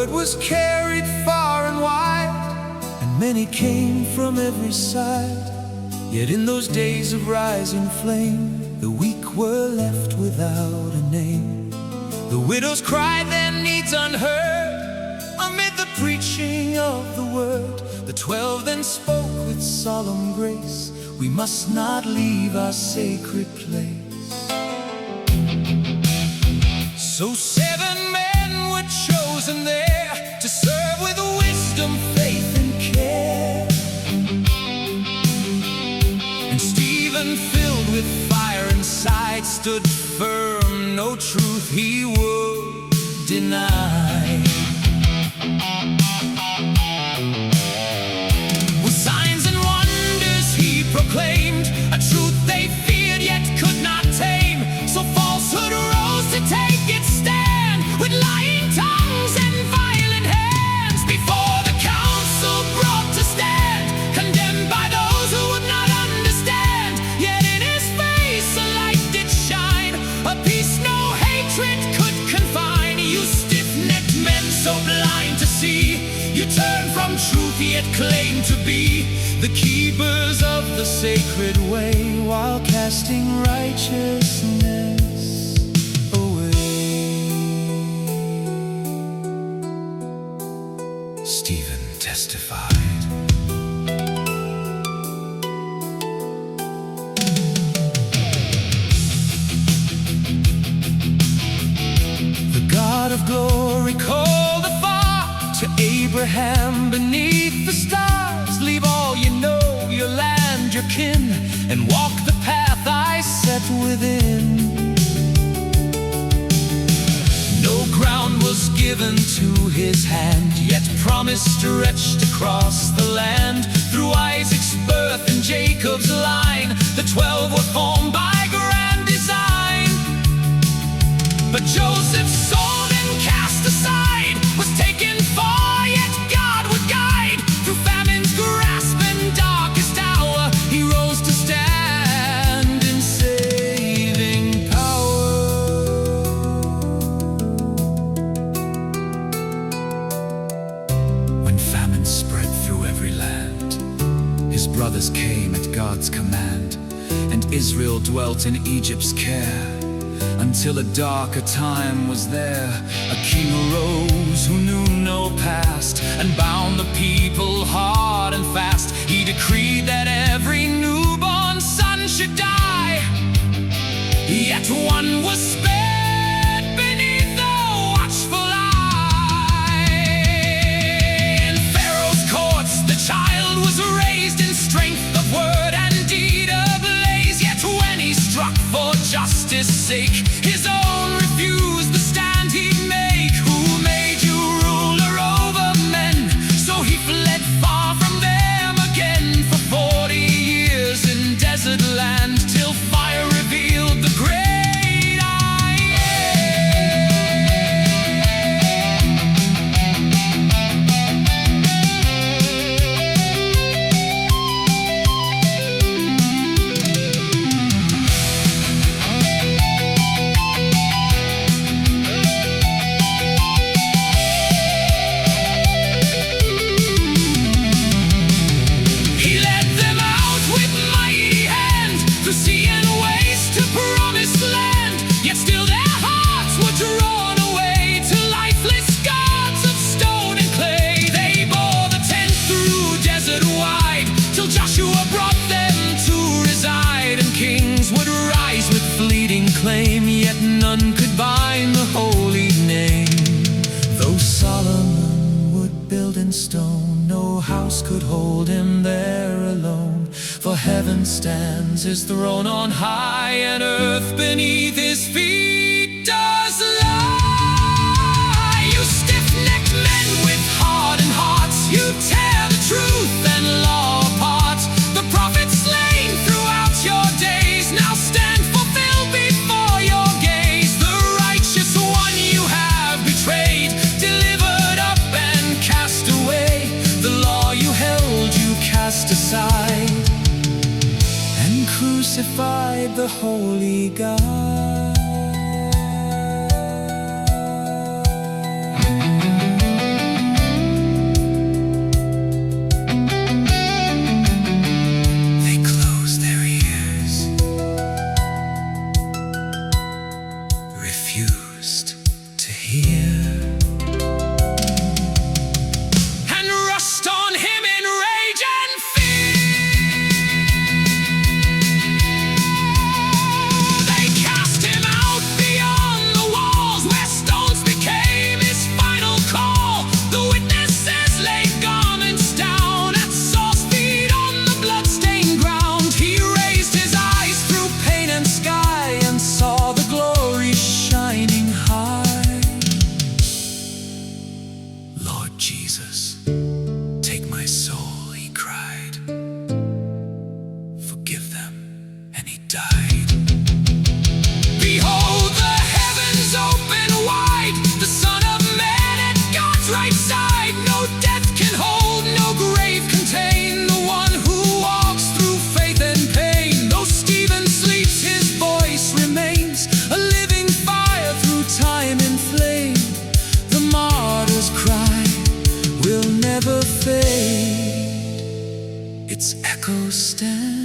word was carried far and wide, and many came from every side. Yet in those days of rising flame, the weak were left without a name. The widows cried their needs unheard amid the preaching of the word. The 12 then spoke with solemn grace, we must not leave our sacred place. So 7 men were chosen there to serve with wisdom, faith, and care. And Stephen, filled with fire inside, stood firm, no truth he would deny. With signs and wonders he proclaimed a truth they feared yet could not tame. So falsehood rose to take its stand, with lying tongues and violent hands, before the council brought to stand, condemned by those who would not understand. Yet in his face a light did shine, a peace no hatred could confine. You stiff-necked men, so blind to see, you turn from truth yet claim to be the keepers of the sacred way, while casting righteousness away. Stephen testified. The God of glory called afar to Abraham beneath the stars. Leave all you know, your land, your kin, and walk the path I set within. No ground was given to his hand, yet promise stretched across the land. Through Isaac's birth and Jacob's line, the 12 were formed by grand design. But Joseph's soul and cast aside was taken far, yet God would guide. Through famine's grasp and darkest hour, he rose to stand in saving power. When famine spread through every land, his brothers came at God's command, and Israel dwelt in Egypt's care. Until a darker time was there, a king arose who knew no past, and bound the people hard and fast. He decreed that every newborn son should die, yet one was spared beneath the watchful eye. In Pharaoh's courts the child was raised in strength of word and deed ablaze. Yet when he struck for justice' sake, his own refused the stand he'd make. Who made you ruler over men? So he fled far from them again, for 40 years in desert land, till fire revealed the great I claim, yet none could bind the holy name. Though Solomon would build in stone, no house could hold him there alone. For heaven stands his throne on high, and earth beneath his feet does lie. You stiff-necked men with hardened hearts, you tear the truth and law apart. The prophets slain throughout your days now stand fulfilled before your gaze. The righteous one you have betrayed, delivered up and cast away. The law you held you cast aside, and crucified the holy God. Lord Jesus, take my soul, he cried. Forgive them, and he died. Behold, the heavens open wide, the Son of Man at God's right side. No death can hold, no grave contain the one who walks through faith and pain. Though Stephen sleeps, his voice remains, a living fire through time and flame. The martyr's cry will never fade, its echoes stand